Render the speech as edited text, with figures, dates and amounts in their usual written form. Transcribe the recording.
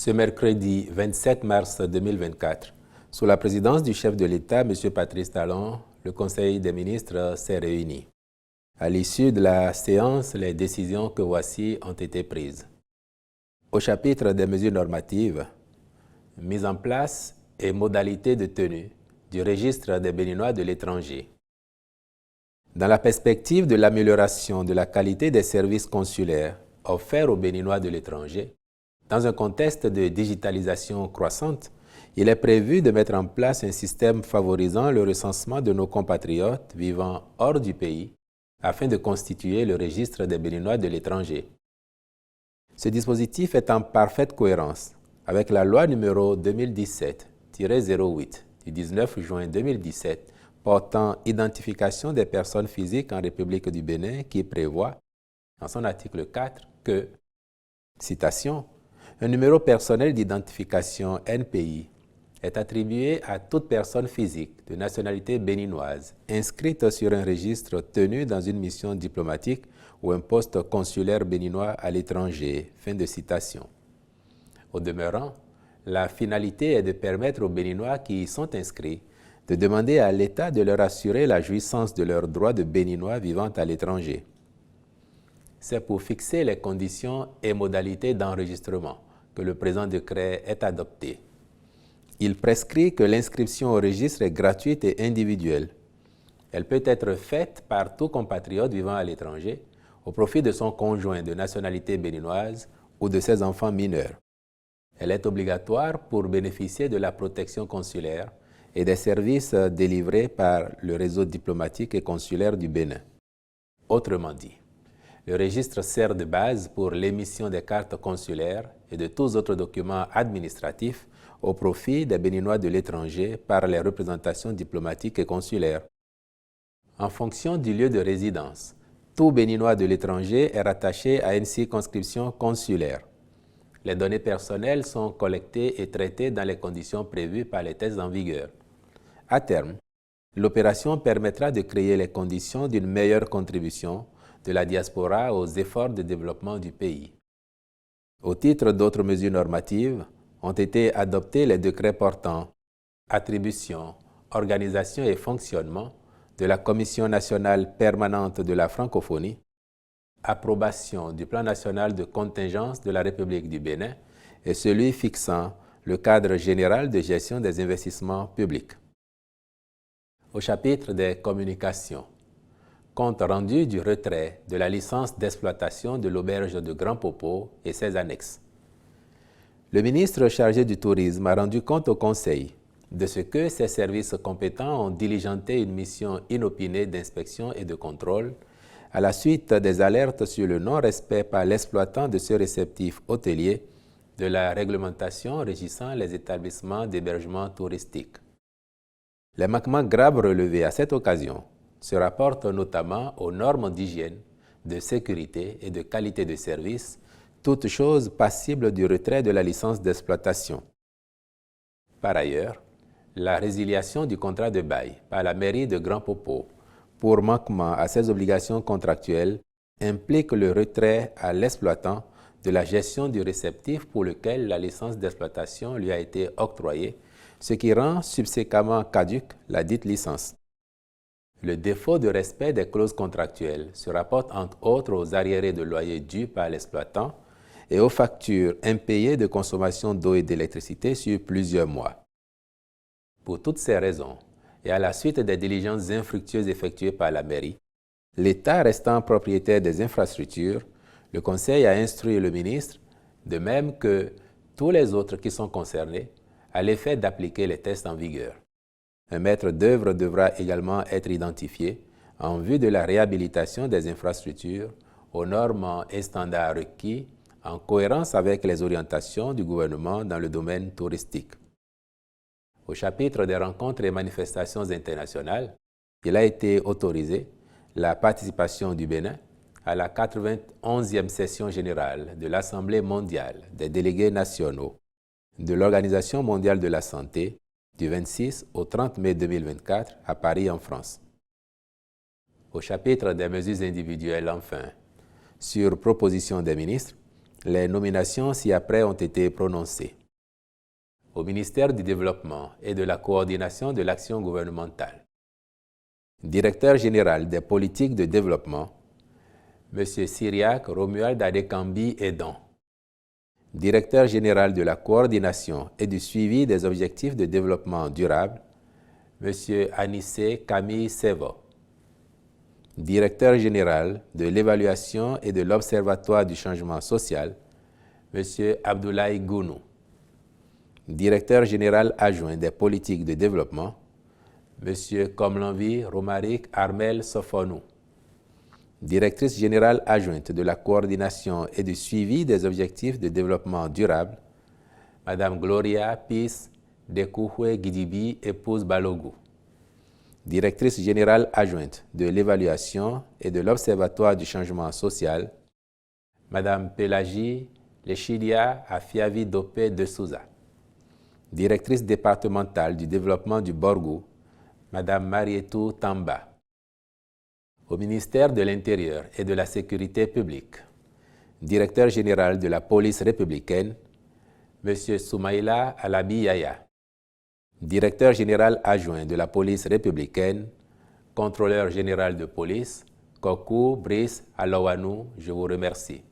Ce mercredi 27 mars 2024, sous la présidence du chef de l'État, M. Patrice Talon, le Conseil des ministres s'est réuni. À l'issue de la séance, les décisions que voici ont été prises. Au chapitre des mesures normatives, mise en place et modalités de tenue du registre des Béninois de l'étranger. Dans la perspective de l'amélioration de la qualité des services consulaires offerts aux Béninois de l'étranger, dans un contexte de digitalisation croissante, il est prévu de mettre en place un système favorisant le recensement de nos compatriotes vivant hors du pays afin de constituer le registre des Béninois de l'étranger. Ce dispositif est en parfaite cohérence avec la loi numéro 2017-08 du 19 juin 2017 portant identification des personnes physiques en République du Bénin qui prévoit, en son article 4, que, citation, un numéro personnel d'identification NPI est attribué à toute personne physique de nationalité béninoise inscrite sur un registre tenu dans une mission diplomatique ou un poste consulaire béninois à l'étranger. Fin de citation. Au demeurant, la finalité est de permettre aux Béninois qui y sont inscrits de demander à l'État de leur assurer la jouissance de leurs droits de Béninois vivant à l'étranger. C'est pour fixer les conditions et modalités d'enregistrement que le présent décret est adopté. Il prescrit que l'inscription au registre est gratuite et individuelle. Elle peut être faite par tout compatriote vivant à l'étranger au profit de son conjoint de nationalité béninoise ou de ses enfants mineurs. Elle est obligatoire pour bénéficier de la protection consulaire et des services délivrés par le réseau diplomatique et consulaire du Bénin. Autrement dit, le registre sert de base pour l'émission des cartes consulaires et de tous autres documents administratifs au profit des Béninois de l'étranger par les représentations diplomatiques et consulaires. En fonction du lieu de résidence, tout Béninois de l'étranger est rattaché à une circonscription consulaire. Les données personnelles sont collectées et traitées dans les conditions prévues par les textes en vigueur. À terme, l'opération permettra de créer les conditions d'une meilleure contribution de la diaspora aux efforts de développement du pays. Au titre d'autres mesures normatives, ont été adoptés les décrets portant attribution, organisation et fonctionnement de la Commission nationale permanente de la francophonie, approbation du plan national de contingence de la République du Bénin et celui fixant le cadre général de gestion des investissements publics. Au chapitre des communications, compte rendu du retrait de la licence d'exploitation de l'auberge de Grand Popo et ses annexes. Le ministre chargé du tourisme a rendu compte au Conseil de ce que ses services compétents ont diligenté une mission inopinée d'inspection et de contrôle à la suite des alertes sur le non-respect par l'exploitant de ce réceptif hôtelier de la réglementation régissant les établissements d'hébergement touristique. Les manquements graves relevés à cette occasion se rapportent notamment aux normes d'hygiène, de sécurité et de qualité de service, toutes choses passibles du retrait de la licence d'exploitation. Par ailleurs, la résiliation du contrat de bail par la mairie de Grand Popo pour manquement à ses obligations contractuelles implique le retrait à l'exploitant de la gestion du réceptif pour lequel la licence d'exploitation lui a été octroyée, ce qui rend subséquemment caduque la dite licence. Le défaut de respect des clauses contractuelles se rapporte entre autres aux arriérés de loyer dus par l'exploitant et aux factures impayées de consommation d'eau et d'électricité sur plusieurs mois. Pour toutes ces raisons, et à la suite des diligences infructueuses effectuées par la mairie, l'État restant propriétaire des infrastructures, le Conseil a instruit le ministre, de même que tous les autres qui sont concernés, à l'effet d'appliquer les tests en vigueur. Un maître d'œuvre devra également être identifié en vue de la réhabilitation des infrastructures aux normes et standards requis en cohérence avec les orientations du gouvernement dans le domaine touristique. Au chapitre des rencontres et manifestations internationales, il a été autorisé la participation du Bénin à la 91e session générale de l'Assemblée mondiale des délégués nationaux de l'Organisation mondiale de la santé du 26 au 30 mai 2024 à Paris en France. Au chapitre des mesures individuelles, enfin, sur proposition des ministres, Les nominations ci-après ont été prononcées. Au ministère du Développement et de la Coordination de l'action gouvernementale. Directeur général des politiques de développement, M. Syriac Romuald Adekambi Edan. Directeur général de la Coordination et du suivi des objectifs de développement durable, M. Anissé Camille Sevo. Directeur général de l'évaluation et de l'Observatoire du changement social, M. Abdoulaye Gounou. Directeur général adjoint des politiques de développement, M. Komlanvi Romaric Armel Sofonou. Directrice générale adjointe de la coordination et du suivi des objectifs de développement durable, Mme Gloria Peace Dekouhwe Gidibi, épouse Balogu. Directrice générale adjointe de l'évaluation et de l'Observatoire du changement social, Mme Pélagie Lechidia Afiavi Dopé de Souza. Directrice départementale du développement du Borgou, Mme Marietou Tamba. Au ministère de l'Intérieur et de la Sécurité publique, Directeur général de la police républicaine, M. Soumaïla Alabi Yaya. Directeur général adjoint de la police républicaine, Contrôleur général de police, Kokou Brice Alawanou, je vous remercie.